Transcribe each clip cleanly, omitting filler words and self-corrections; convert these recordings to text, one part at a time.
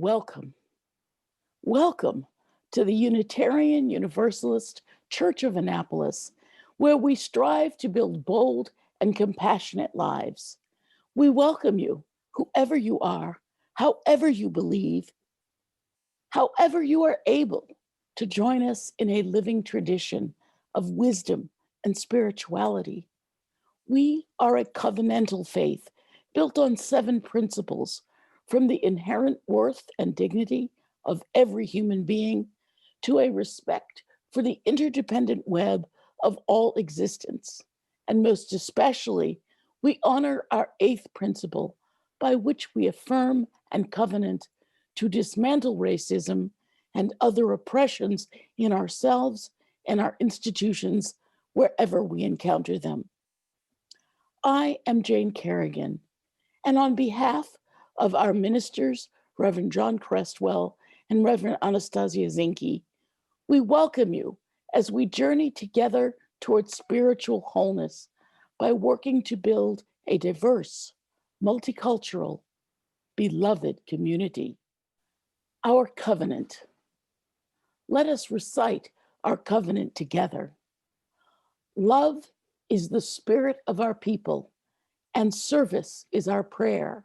Welcome. Welcome to the Unitarian Universalist Church of Annapolis, where we strive to build bold and compassionate lives. We welcome you, whoever you are, however you believe, however you are able to join us in a living tradition of wisdom and spirituality. We are a covenantal faith built on 7 principles, from the inherent worth and dignity of every human being to a respect for the interdependent web of all existence. And most especially, we honor our 8th principle, by which we affirm and covenant to dismantle racism and other oppressions in ourselves and our institutions wherever we encounter them. I am Jane Kerrigan, and on behalf of our ministers, Reverend John Crestwell and Reverend Anastasia Zinke, we welcome you as we journey together towards spiritual wholeness by working to build a diverse, multicultural, beloved community. Our covenant. Let us recite our covenant together. Love is the spirit of our people, and service is our prayer,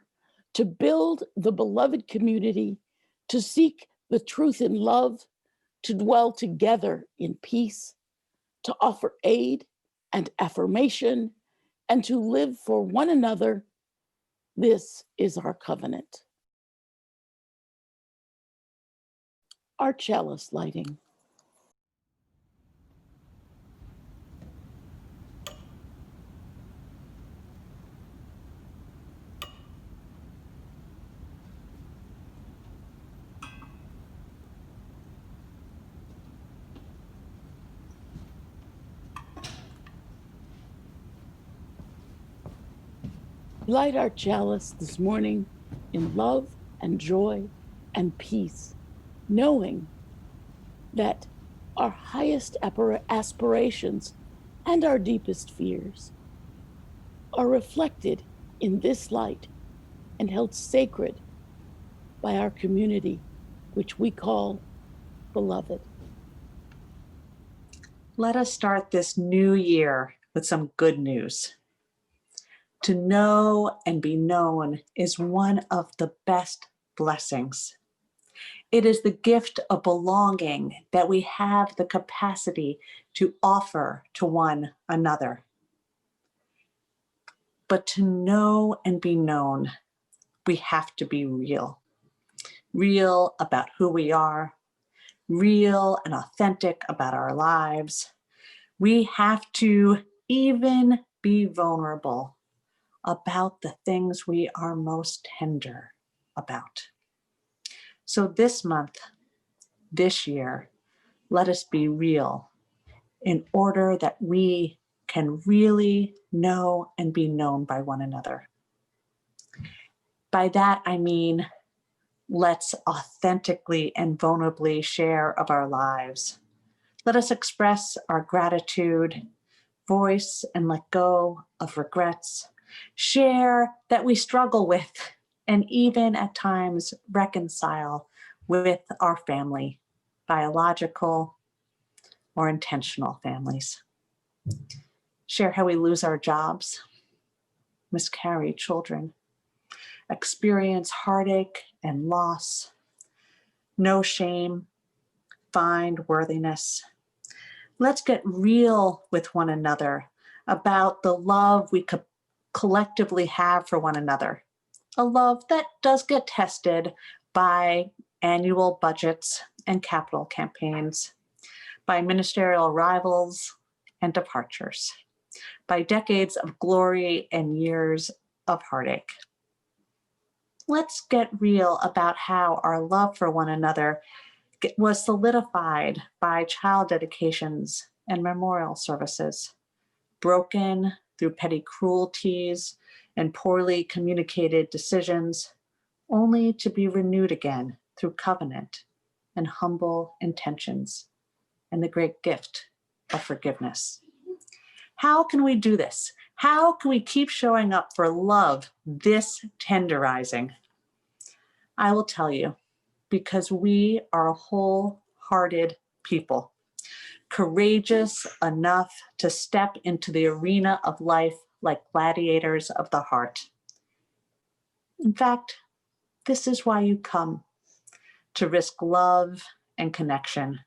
to build the beloved community, to seek the truth in love, to dwell together in peace, to offer aid and affirmation, and to live for one another. This is our covenant. Our chalice lighting. Light our chalice this morning in love and joy and peace, knowing that our highest aspirations and our deepest fears are reflected in this light and held sacred by our community, which we call beloved. Let us start this new year with some good news. To know and be known is one of the best blessings. It is the gift of belonging that we have the capacity to offer to one another. But to know and be known, we have to be real. Real about who we are, real and authentic about our lives. We have to even be vulnerable about the things we are most tender about. So this month, this year, let us be real in order that we can really know and be known by one another. By that, I mean, let's authentically and vulnerably share of our lives. Let us express our gratitude, voice and let go of regrets, share that we struggle with, and even at times reconcile with our family, biological or intentional families. Share how we lose our jobs, miscarry children, experience heartache and loss, no shame, find worthiness. Let's get real with one another about the love we could collectively have for one another. A love that does get tested by annual budgets and capital campaigns, by ministerial arrivals and departures, by decades of glory and years of heartache. Let's get real about how our love for one another was solidified by child dedications and memorial services, broken through petty cruelties and poorly communicated decisions, only to be renewed again through covenant and humble intentions and the great gift of forgiveness. How can we do this? How can we keep showing up for love this tenderizing? I will tell you, because we are a wholehearted people, courageous enough to step into the arena of life like gladiators of the heart. In fact, this is why you come, to risk love and connection,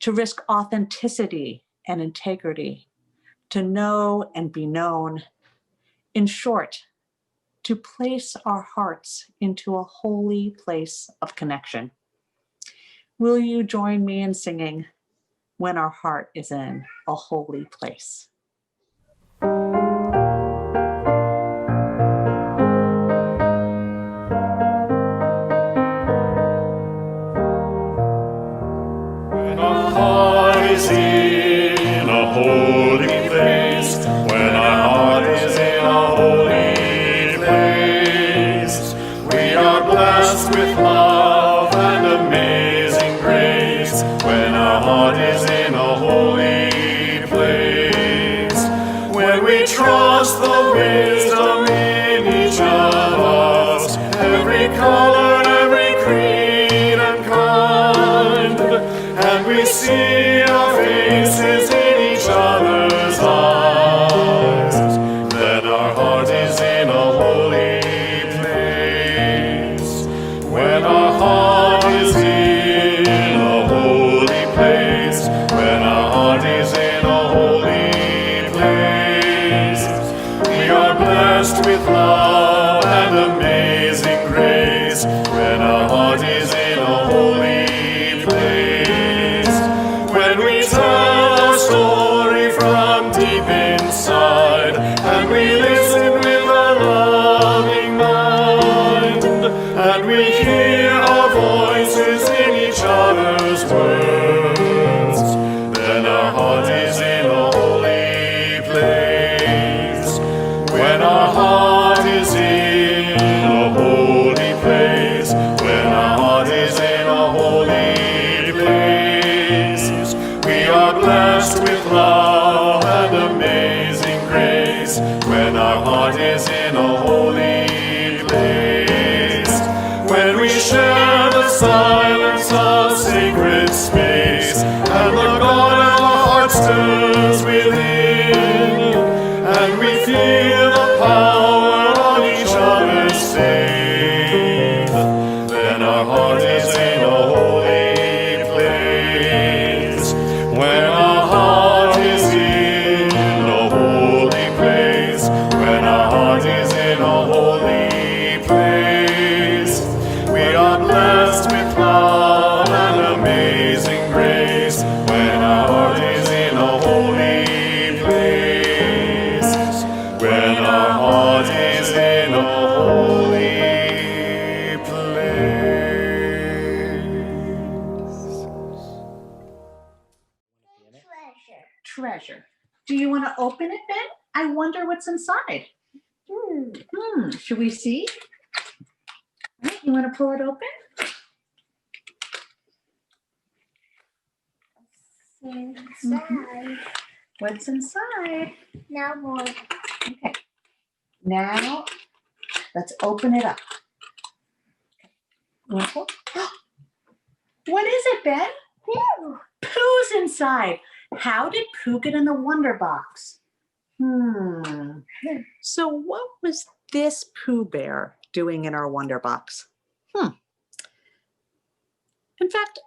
to risk authenticity and integrity, to know and be known. In short, to place our hearts into a holy place of connection. Will you join me in singing When Our Heart is in a Holy Place? When our heart is in a holy place, when our heart is in a holy place, we are blessed with love and amazing grace. When our heart is in a holy place, when we trust the wisdom in each of us, every color, every creed and kind, and we see our faces in each other's eyes, then our heart is in a holy place. When our heart is in a holy place, when our heart is in a holy place, we are blessed with love and amazing grace. When our heart is in a holy place, when we tell our story from deep inside, and we listen with a loving mind, and we hear our voices in each other's words, then our heart is in a holy place. When our heart is in a holy place, when our heart is in a holy place, we are blessed with love and amazing grace. When our heart is in a holy place, when we share the silence of sacred space, and the God of our heart stirs within, and we feel the power on each other's faith, then our heart is in a holy place. When our heart is in a holy place, when our heart is in a holy place, we are blessed with love and amazing grace. When our heart is in a holy place, when our heart is in a holy place. Treasure. Do you want to open it, Ben? I wonder what's inside. Should we see? All right, you want to pull it open? Inside. What's inside? Now more. Okay. Now, let's open it up. You wanna pull? What is it, Ben? Phew. Pooh's inside. How did Pooh get in the Wonder Box? So what was this Pooh Bear doing in our Wonder Box? In fact,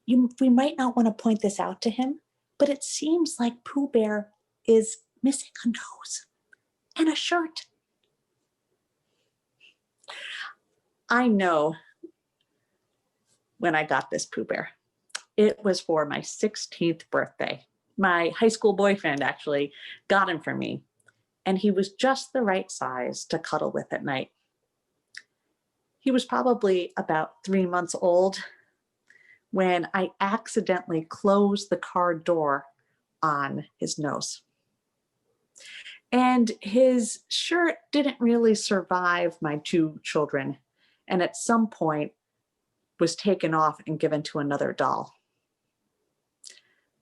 we might not want to point this out to him, but it seems like Pooh Bear is missing a nose and a shirt. I know when I got this Pooh Bear. It was for my 16th birthday. My high school boyfriend actually got him for me, and he was just the right size to cuddle with at night. He was probably about 3 months old when I accidentally closed the car door on his nose. And his shirt didn't really survive my 2 children, and at some point was taken off and given to another doll.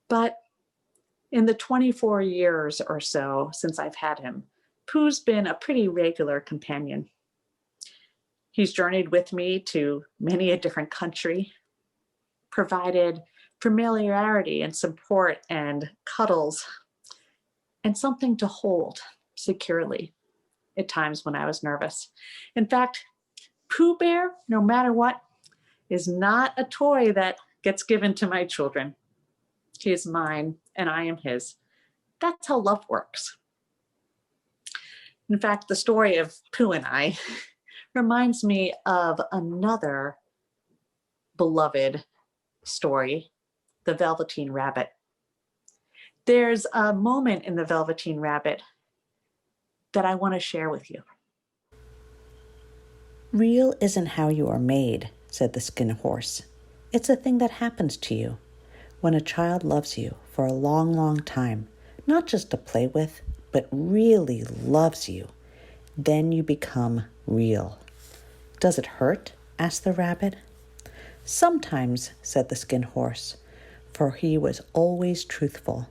But in the 24 years or so since I've had him, Pooh's been a pretty regular companion. He's journeyed with me to many a different country, provided familiarity and support and cuddles, and something to hold securely at times when I was nervous. In fact, Pooh Bear, no matter what, is not a toy that gets given to my children. He is mine and I am his. That's how love works. In fact, the story of Pooh and I reminds me of another beloved story, The Velveteen Rabbit. There's a moment in The Velveteen Rabbit that I want to share with you. Real isn't how you are made, said the Skin Horse. It's a thing that happens to you. When a child loves you for a long, long time, not just to play with, but really loves you, then you become real. Does it hurt? Asked the rabbit. Sometimes, said the Skin Horse, for he was always truthful.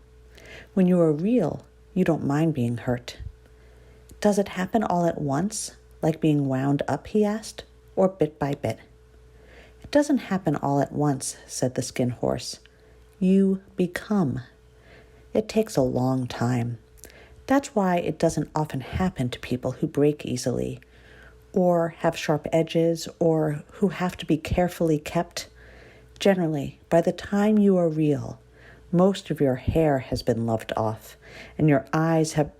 When you are real, you don't mind being hurt. Does it happen all at once, like being wound up, he asked, or bit by bit? It doesn't happen all at once, said the Skin Horse. You become. It takes a long time. That's why it doesn't often happen to people who break easily, or have sharp edges, or who have to be carefully kept. Generally, by the time you are real, most of your hair has been loved off, and your eyes have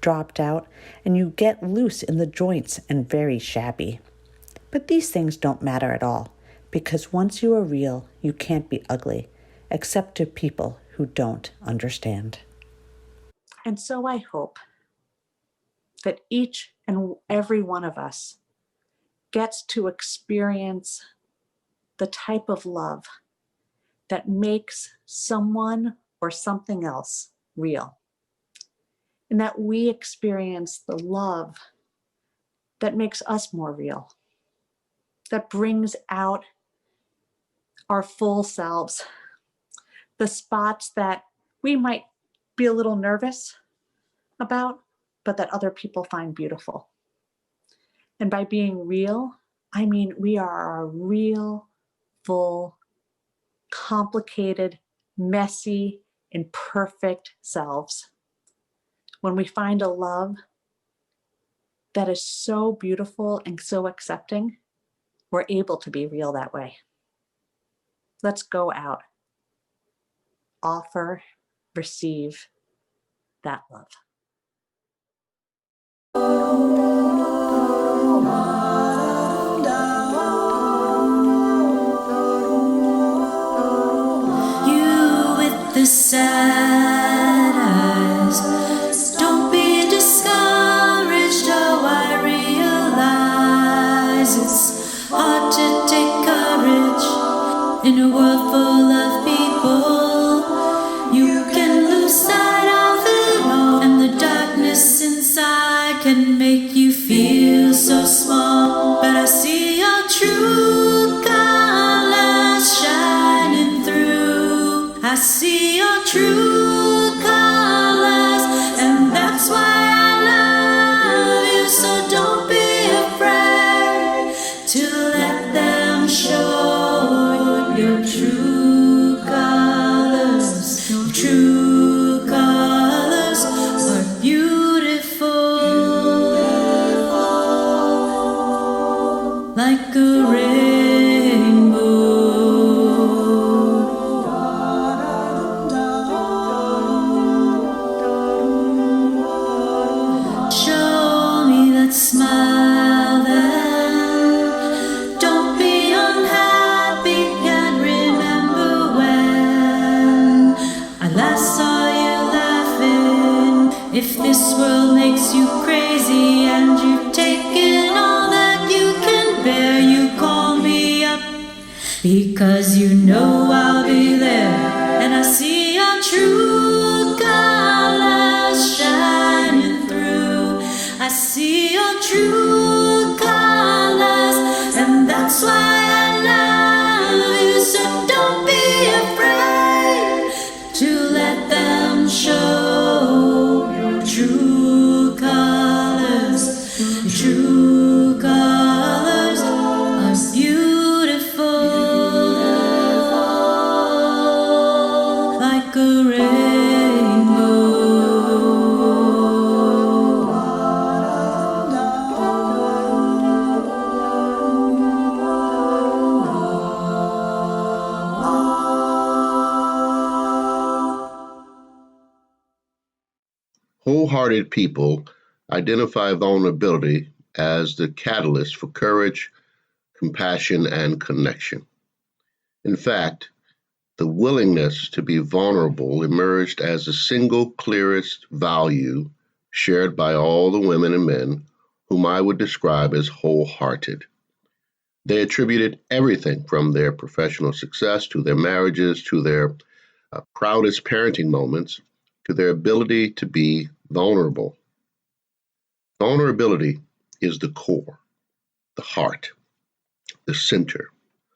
dropped out, and you get loose in the joints and very shabby. But these things don't matter at all, because once you are real, you can't be ugly, except to people who don't understand. And so I hope that each and every one of us gets to experience the type of love that makes someone or something else real. And that we experience the love that makes us more real, that brings out our full selves, the spots that we might be a little nervous about, but that other people find beautiful. And by being real, I mean we are our real, full, complicated, messy, imperfect selves. When we find a love that is so beautiful and so accepting, we're able to be real that way. Let's go out, offer, receive that love. You with the sad eyes, don't be discouraged. Oh, I realize it's hard to take courage in a world full of people. You can lose sight of it all, and the darkness inside can make you feel so small. But I see your true colors shining through. I see your true colors, and that's why I love you. So don't be afraid to let them show your true colors. Your true colors are beautiful, like a rainbow. Show me that smile then. Don't be unhappy, can't remember when I last saw you laughing. If this world makes you crazy and you've taken all that you can bear, you call me up, because you know I'll be there. And I see your true colors shining through. I see your true colors, and that's why I love you. So don't be afraid to let them show your true colors. Wholehearted people identify vulnerability as the catalyst for courage, compassion, and connection. In fact, the willingness to be vulnerable emerged as the single clearest value shared by all the women and men whom I would describe as wholehearted. They attributed everything from their professional success to their marriages to their proudest parenting moments to their ability to be vulnerable. Vulnerability is the core, the heart, the center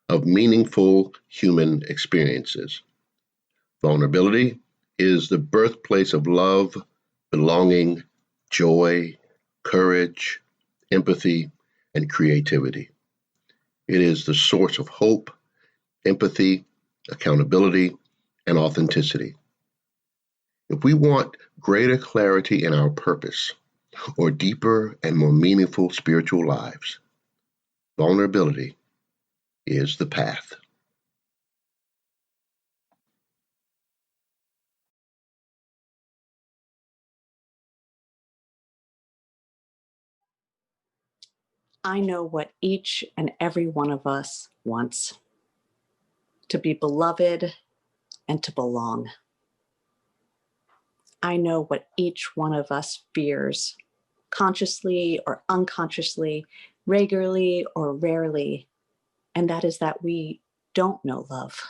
of meaningful human experiences. Vulnerability is the birthplace of love, belonging, joy, courage, empathy, and creativity. It is the source of hope, empathy, accountability, and authenticity. If we want greater clarity in our purpose or deeper and more meaningful spiritual lives, vulnerability is the path. I know what each and every one of us wants: to be beloved and to belong. I know what each one of us fears, consciously or unconsciously, regularly or rarely, and that is that we don't know love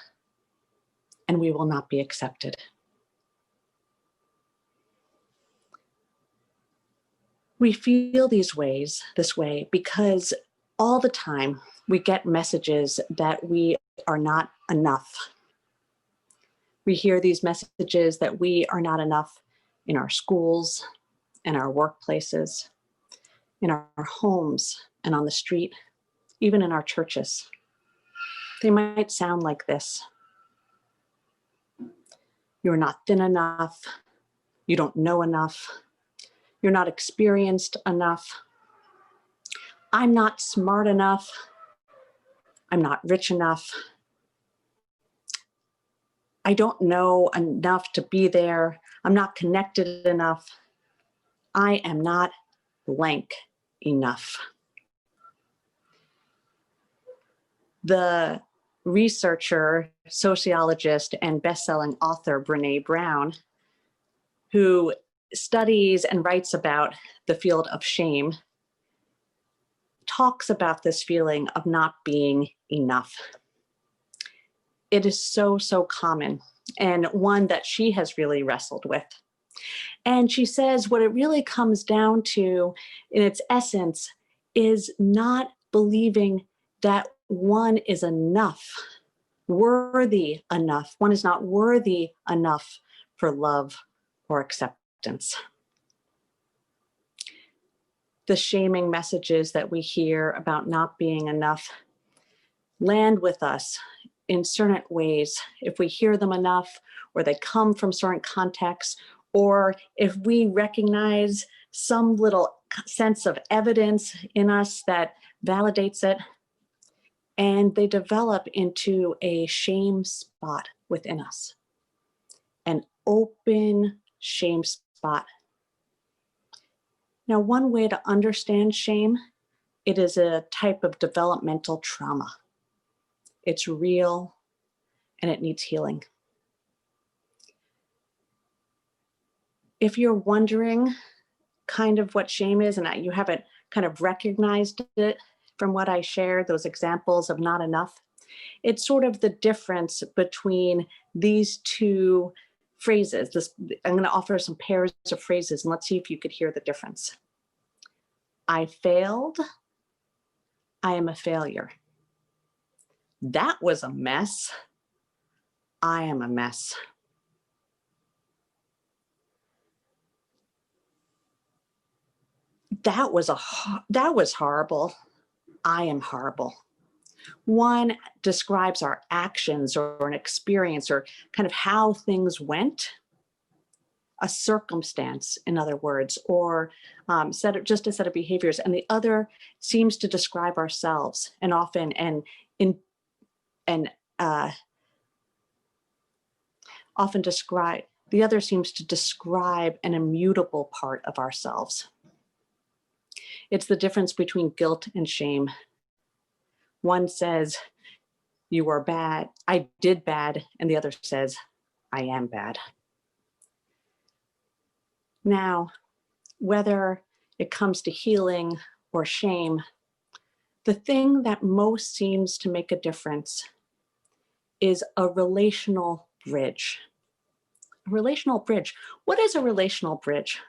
and we will not be accepted. We feel this way because all the time we get messages that we are not enough. We hear these messages that we are not enough in our schools, in our workplaces, in our homes, and on the street, even in our churches. They might sound like this: you're not thin enough, you don't know enough, you're not experienced enough, I'm not smart enough, I'm not rich enough, I don't know enough to be there, I'm not connected enough, I am not blank enough. The researcher, sociologist, and best-selling author Brene Brown, who studies and writes about the field of shame, talks about this feeling of not being enough. It is so common, and one that she has really wrestled with. And she says what it really comes down to, in its essence, is not believing that one is enough, worthy enough. One is not worthy enough for love or acceptance. The shaming messages that we hear about not being enough land with us in certain ways if we hear them enough, or they come from certain contexts, or if we recognize some little sense of evidence in us that validates it, and they develop into a shame spot within us, an open shame spot. Now, one way to understand shame, it is a type of developmental trauma. It's real and it needs healing. If you're wondering kind of what shame is and you haven't kind of recognized it from what I shared, those examples of not enough, it's sort of the difference between these two phrases. I'm going to offer some pairs of phrases and let's see if you could hear the difference. I failed. I am a failure. That was a mess. I am a mess. That was horrible. I am horrible. One describes our actions or an experience or kind of how things went, a circumstance, in other words, or just a set of behaviors. And the other seems to describe ourselves, and often often describe The other seems to describe an immutable part of ourselves. It's the difference between guilt and shame. One says, you are bad, I did bad, and the other says, I am bad. Now, whether it comes to healing or shame, the thing that most seems to make a difference is a relational bridge. A relational bridge. What is a relational bridge?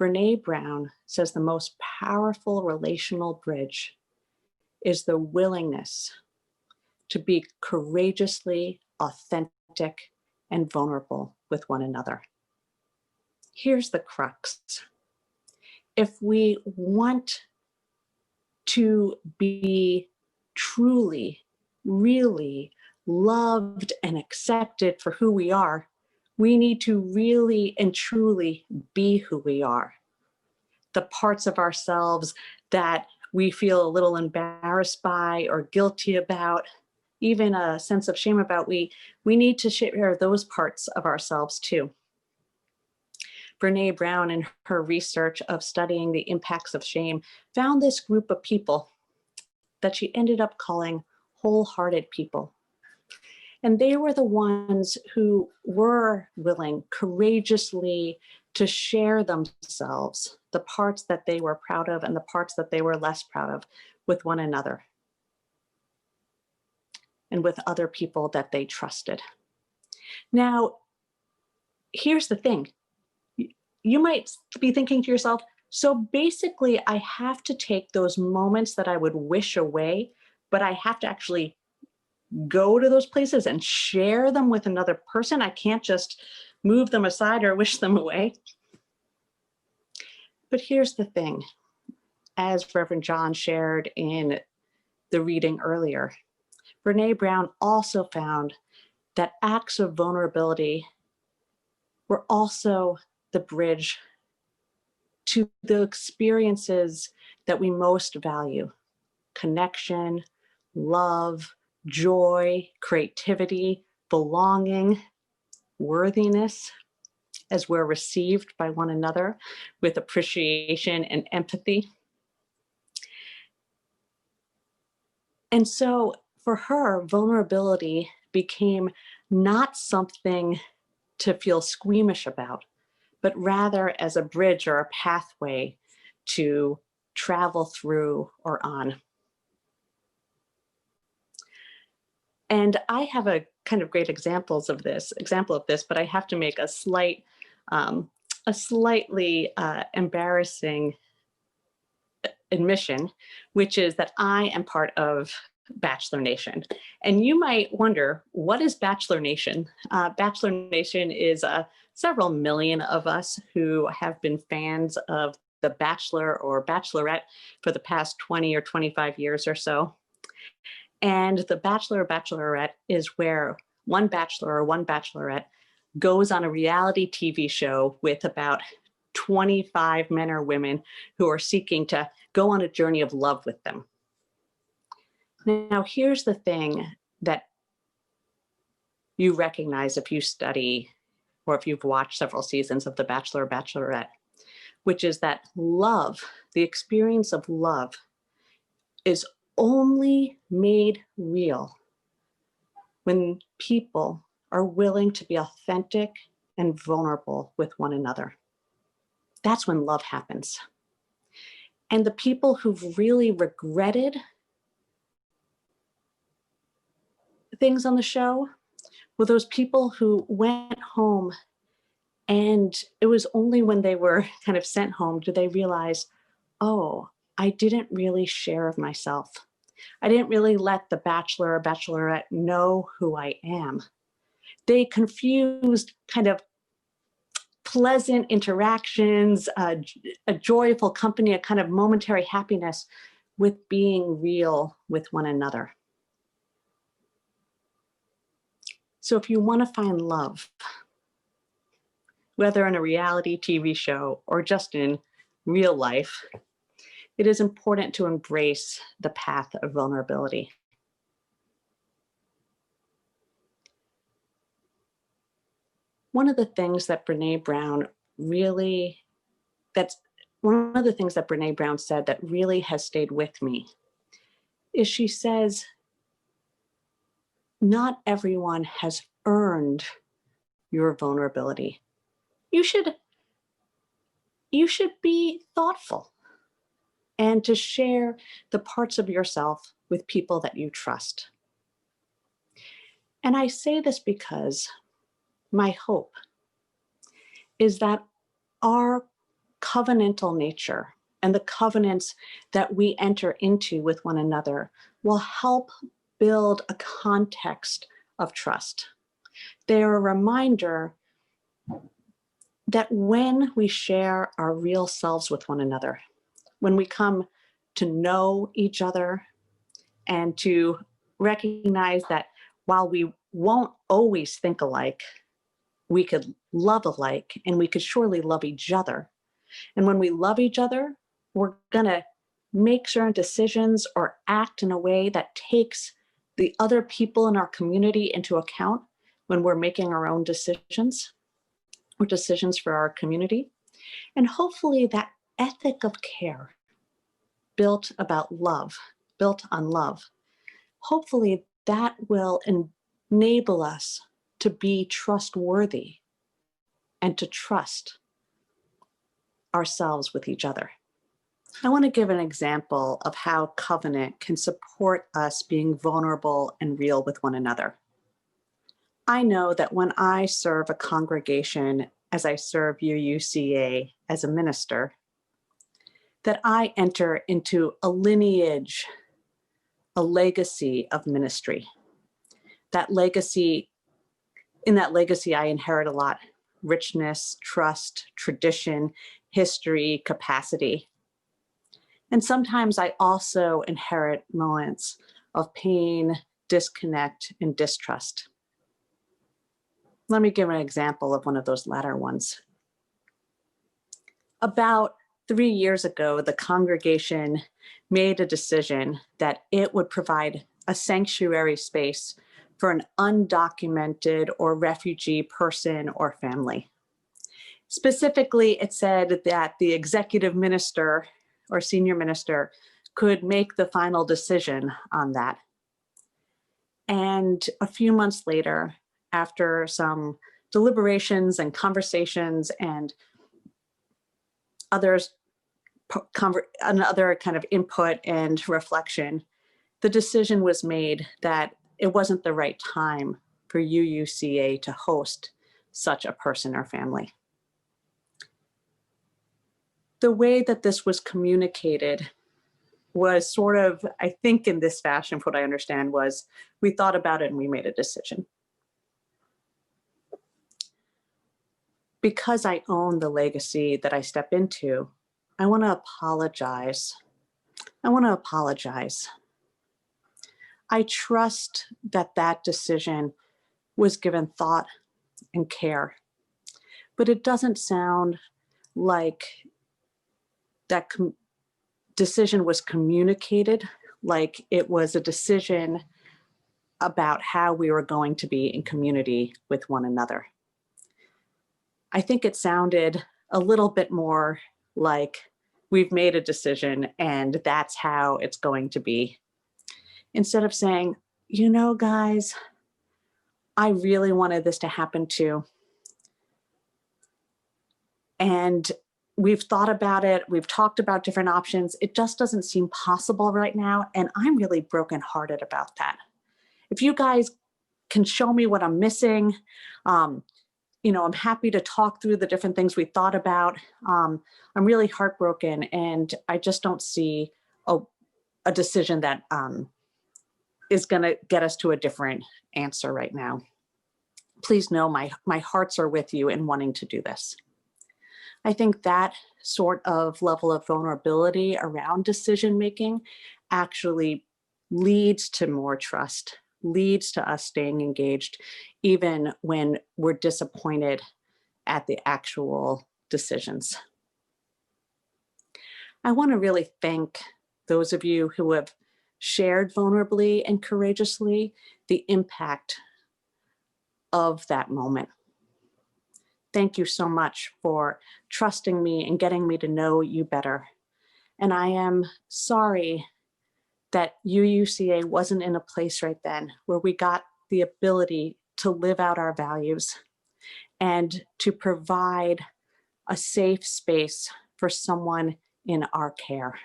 Brené Brown says the most powerful relational bridge is the willingness to be courageously authentic and vulnerable with one another. Here's the crux. If we want to be truly, really loved and accepted for who we are, we need to really and truly be who we are. The parts of ourselves that we feel a little embarrassed by or guilty about, even a sense of shame about, we need to share those parts of ourselves too. Brené Brown, in her research of studying the impacts of shame, found this group of people that she ended up calling wholehearted people. And they were the ones who were willing courageously to share themselves, the parts that they were proud of and the parts that they were less proud of, with one another and with other people that they trusted. Now, here's the thing. You might be thinking to yourself, so basically I have to take those moments that I would wish away, but I have to actually go to those places and share them with another person. I can't just move them aside or wish them away. But here's the thing, as Reverend John shared in the reading earlier, Brené Brown also found that acts of vulnerability were also the bridge to the experiences that we most value: connection, love, joy, creativity, belonging, worthiness, as we're received by one another with appreciation and empathy. And so for her, vulnerability became not something to feel squeamish about, but rather as a bridge or a pathway to travel through or on. And I have a kind of great example of this, but I have to make a slightly embarrassing admission, which is that I am part of Bachelor Nation. And you might wonder, what is Bachelor Nation? Bachelor Nation is several million of us who have been fans of The Bachelor or Bachelorette for the past 20 or 25 years or so. And The Bachelor or Bachelorette is where one bachelor or one bachelorette goes on a reality TV show with about 25 men or women who are seeking to go on a journey of love with them. Now, here's the thing that you recognize if you study or if you've watched several seasons of The Bachelor or Bachelorette, which is that love, the experience of love, is only made real when people are willing to be authentic and vulnerable with one another. That's when love happens. And the people who've really regretted things on the show were those people who went home, and it was only when they were kind of sent home did they realize, oh, I didn't really share of myself. I didn't really let the bachelor or bachelorette know who I am. They confused kind of pleasant interactions, a joyful company, a kind of momentary happiness with being real with one another. So if you want to find love, whether in a reality TV show or just in real life, it is important to embrace the path of vulnerability. one of the things that Brene Brown really, that's one of the things that Brene Brown said that really has stayed with me is she says, not everyone has earned your vulnerability. You should be thoughtful and to share the parts of yourself with people that you trust. And I say this because my hope is that our covenantal nature and the covenants that we enter into with one another will help build a context of trust. They're a reminder that when we share our real selves with one another, when we come to know each other and to recognize that while we won't always think alike, we could love alike and we could surely love each other. And when we love each other, we're gonna make certain decisions or act in a way that takes the other people in our community into account when we're making our own decisions or decisions for our community. And hopefully that ethic of care built about love, built on love, hopefully that will enable us to be trustworthy and to trust ourselves with each other. I want to give an example of how covenant can support us being vulnerable and real with one another. I know that when I serve a congregation as I serve UUCA as a minister, that I enter into a lineage, a legacy of ministry. That legacy, in that legacy, I inherit a lot: richness, trust, tradition, history, capacity. And sometimes I also inherit moments of pain, disconnect, and distrust. Let me give an example of one of those latter ones. About 3 years ago, the congregation made a decision that it would provide a sanctuary space for an undocumented or refugee person or family. Specifically, it said that the executive minister or senior minister could make the final decision on that. And a few months later, after some deliberations and conversations and another kind of input and reflection, the decision was made that it wasn't the right time for UUCA to host such a person or family. The way that this was communicated was sort of, I think in this fashion, what I understand was, we thought about it and we made a decision. Because I own the legacy that I step into, I want to apologize. I trust that that decision was given thought and care, but it doesn't sound like that decision was communicated like it was a decision about how we were going to be in community with one another. I think it sounded a little bit more like we've made a decision and that's how it's going to be. Instead of saying, you know, guys, I really wanted this to happen too. And we've thought about it. We've talked about different options. It just doesn't seem possible right now. And I'm really brokenhearted about that. If you guys can show me what I'm missing, I'm happy to talk through the different things we thought about. I'm really heartbroken and I just don't see a decision that is gonna get us to a different answer right now. Please know my hearts are with you in wanting to do this. I think that sort of level of vulnerability around decision-making actually leads to more trust, leads to us staying engaged, even when we're disappointed at the actual decisions. I want to really thank those of you who have shared vulnerably and courageously the impact of that moment. Thank you so much for trusting me and getting me to know you better. And I am sorry that UUCA wasn't in a place right then where we got the ability to live out our values and to provide a safe space for someone in our care.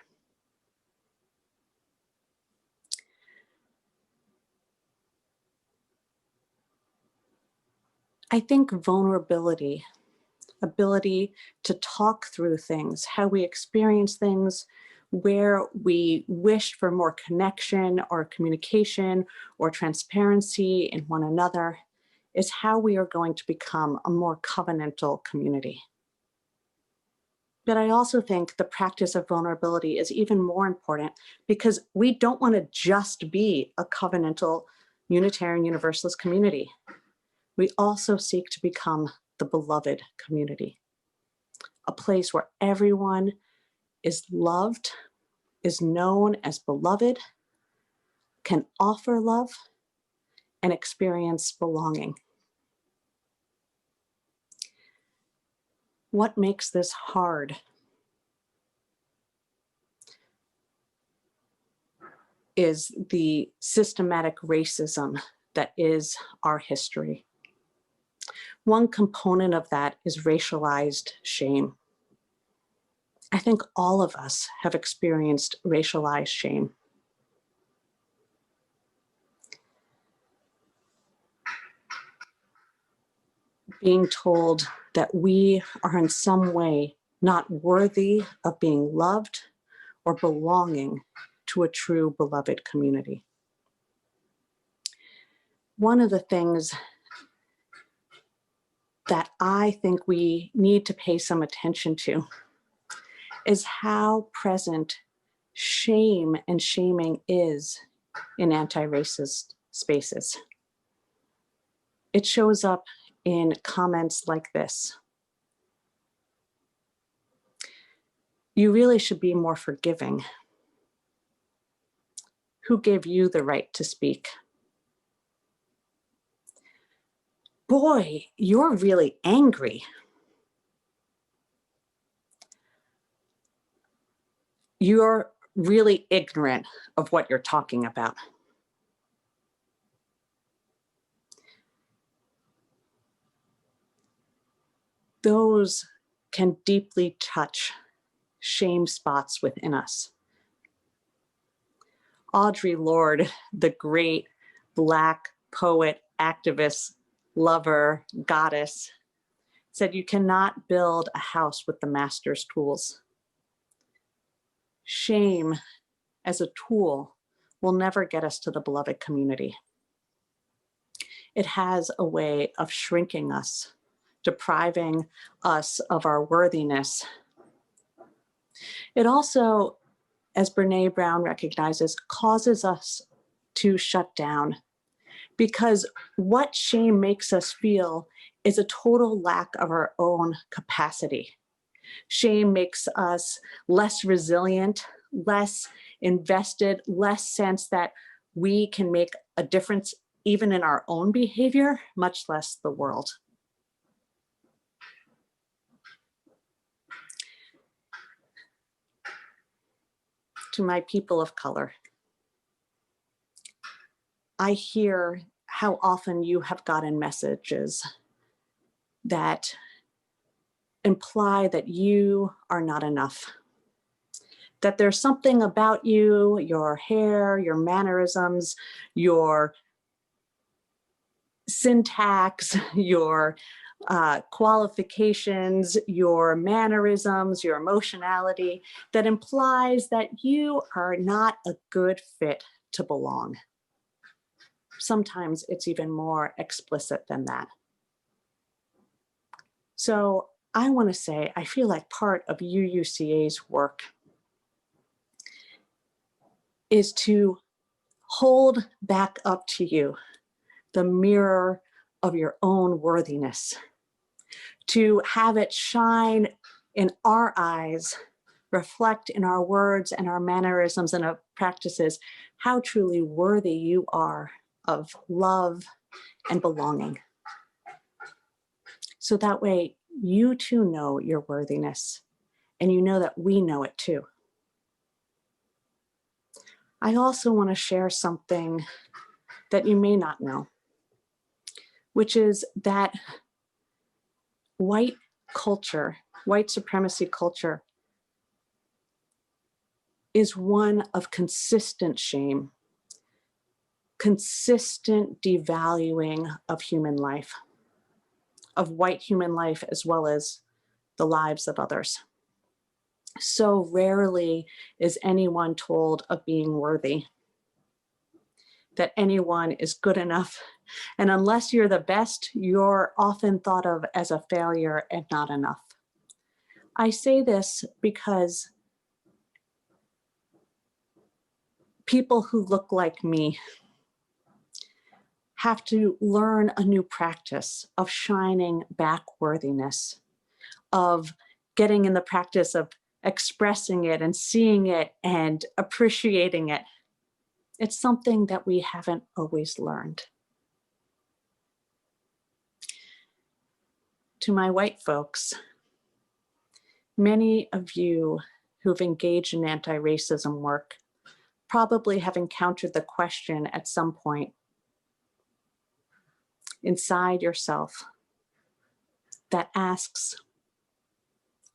I think vulnerability, ability to talk through things, how we experience things, where we wish for more connection or communication or transparency in one another, is how we are going to become a more covenantal community. But I also think the practice of vulnerability is even more important because we don't want to just be a covenantal Unitarian Universalist community. We also seek to become the beloved community, a place where everyone is loved, is known as beloved, can offer love, and experience belonging. What makes this hard? Is the systematic racism that is our history. One component of that is racialized shame. I think all of us have experienced racialized shame. Being told that we are in some way not worthy of being loved or belonging to a true beloved community. One of the things that I think we need to pay some attention to is how present shame and shaming is in anti-racist spaces. It shows up in comments like this. You really should be more forgiving. Who gave you the right to speak? Boy, you're really angry. You're really ignorant of what you're talking about. Those can deeply touch shame spots within us. Audre Lorde, the great Black poet, activist, lover, goddess, said, "You cannot build a house with the master's tools." Shame as a tool will never get us to the beloved community. It has a way of shrinking us, depriving us of our worthiness. It also, as Brene Brown recognizes, causes us to shut down, because what shame makes us feel is a total lack of our own capacity. Shame makes us less resilient, less invested, less sense that we can make a difference even in our own behavior, much less the world. To my people of color, I hear how often you have gotten messages that imply that you are not enough, that there's something about you, your hair, your mannerisms, your syntax, your qualifications, your mannerisms, your emotionality, that implies that you are not a good fit to belong. Sometimes it's even more explicit than that. So I want to say, I feel like part of UUCA's work is to hold back up to you the mirror of your own worthiness, to have it shine in our eyes, reflect in our words and our mannerisms and our practices, how truly worthy you are of love and belonging. So that way you too know your worthiness, and you know that we know it too. I also want to share something that you may not know, which is that white culture, white supremacy culture, is one of consistent shame, consistent devaluing of human life, of white human life, as well as the lives of others. So rarely is anyone told of being worthy, that anyone is good enough. And unless you're the best, you're often thought of as a failure and not enough. I say this because people who look like me have to learn a new practice of shining back worthiness, of getting in the practice of expressing it and seeing it and appreciating it. It's something that we haven't always learned. To my white folks, many of you who've engaged in anti-racism work probably have encountered the question at some point inside yourself that asks,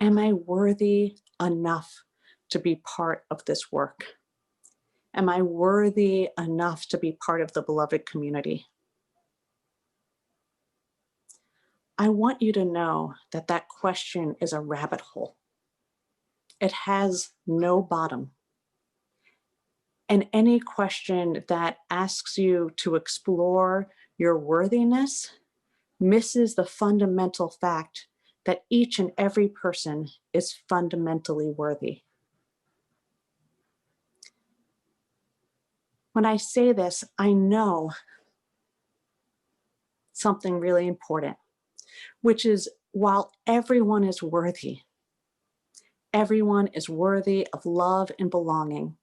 am I worthy enough to be part of this work? Am I worthy enough to be part of the beloved community? I want you to know that that question is a rabbit hole. It has no bottom. And any question that asks you to explore your worthiness misses the fundamental fact that each and every person is fundamentally worthy. When I say this, I know something really important, which is while everyone is worthy of love and belonging,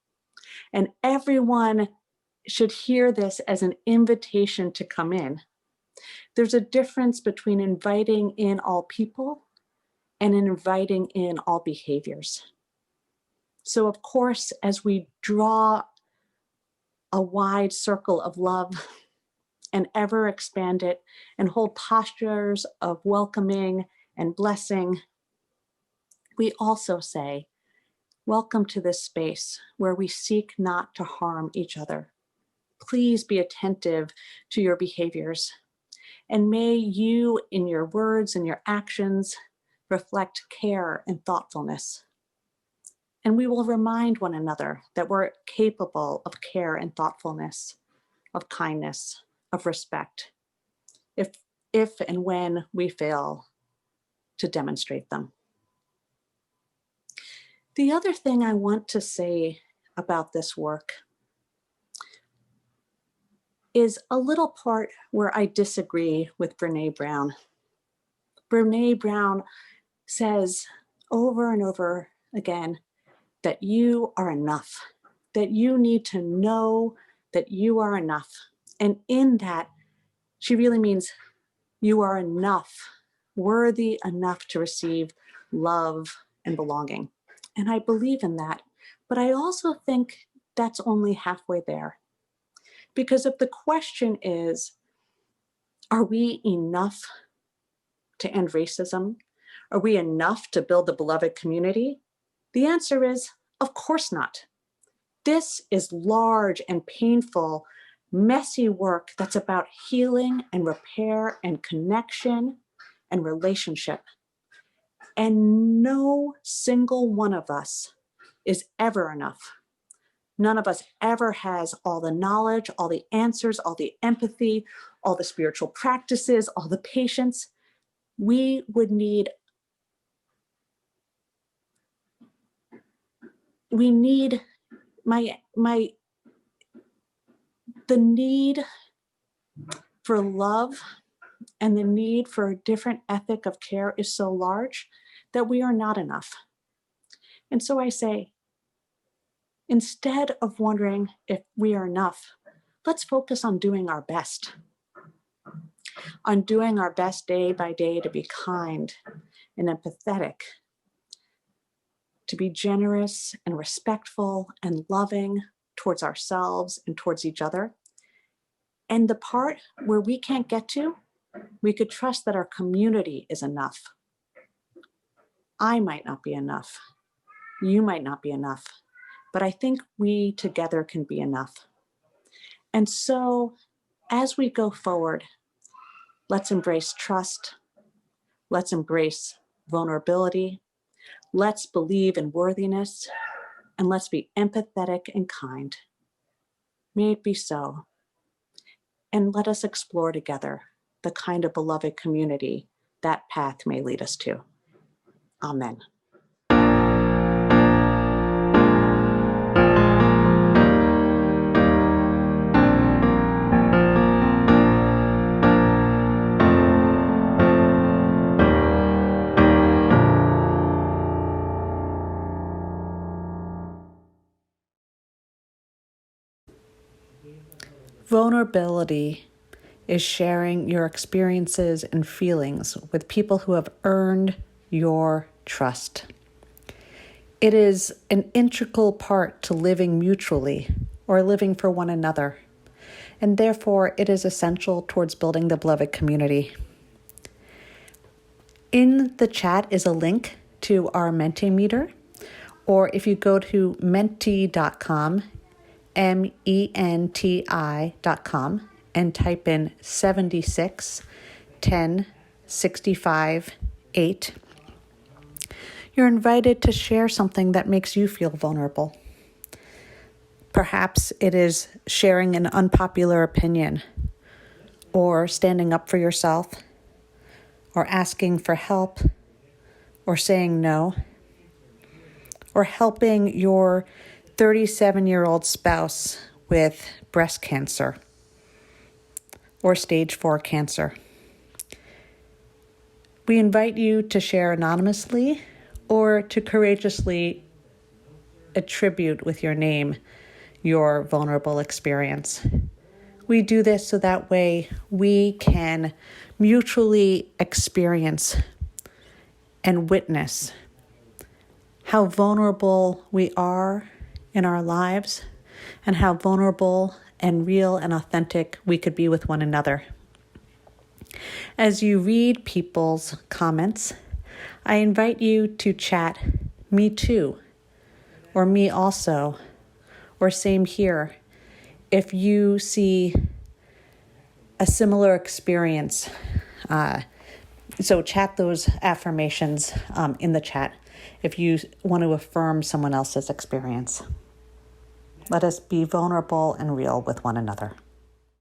and everyone should hear this as an invitation to come in. There's a difference between inviting in all people and inviting in all behaviors. So of course, as we draw a wide circle of love and ever expand it and hold postures of welcoming and blessing, we also say, welcome to this space where we seek not to harm each other. Please be attentive to your behaviors, and may you, in your words and your actions, reflect care and thoughtfulness. And we will remind one another that we're capable of care and thoughtfulness, of kindness, of respect, if and when we fail to demonstrate them. The other thing I want to say about this work is a little part where I disagree with Brene Brown. Brene Brown says over and over again that you are enough, that you need to know that you are enough. And in that, she really means you are enough, worthy enough to receive love and belonging. And I believe in that, but I also think that's only halfway there. Because if the question is, are we enough to end racism? Are we enough to build the beloved community? The answer is, of course not. This is large and painful, messy work that's about healing and repair and connection and relationship. And no single one of us is ever enough. None of us ever has all the knowledge, all the answers, all the empathy, all the spiritual practices, all the patience. We need the need for love and the need for a different ethic of care is so large that we are not enough. And so I say, instead of wondering if we are enough, let's focus on doing our best. on doing our best day by day to be kind and empathetic, to be generous and respectful and loving towards ourselves and towards each other. And the part where we can't get to, we could trust that our community is enough. I might not be enough. You might not be enough, but I think we together can be enough. And so as we go forward, let's embrace trust. Let's embrace vulnerability. Let's believe in worthiness, and let's be empathetic and kind. May it be so. And let us explore together the kind of beloved community that path may lead us to. Amen. Vulnerability is sharing your experiences and feelings with people who have earned your trust. It is an integral part to living mutually or living for one another, and therefore it is essential towards building the beloved community. In the chat is a link to our Mentimeter, or if you go to menti.com, menti.com, and type in 76 10 65 8, you're invited to share something that makes you feel vulnerable. Perhaps it is sharing an unpopular opinion, or standing up for yourself, or asking for help, or saying no, or helping your 37-year-old spouse with breast cancer or stage 4 cancer. We invite you to share anonymously or to courageously attribute with your name your vulnerable experience. We do this so that way we can mutually experience and witness how vulnerable we are in our lives and how vulnerable and real and authentic we could be with one another. As you read people's comments, I invite you to chat "me too" or "me also" or "same here" if you see a similar experience. So chat those affirmations in the chat if you want to affirm someone else's experience. Let us be vulnerable and real with one another.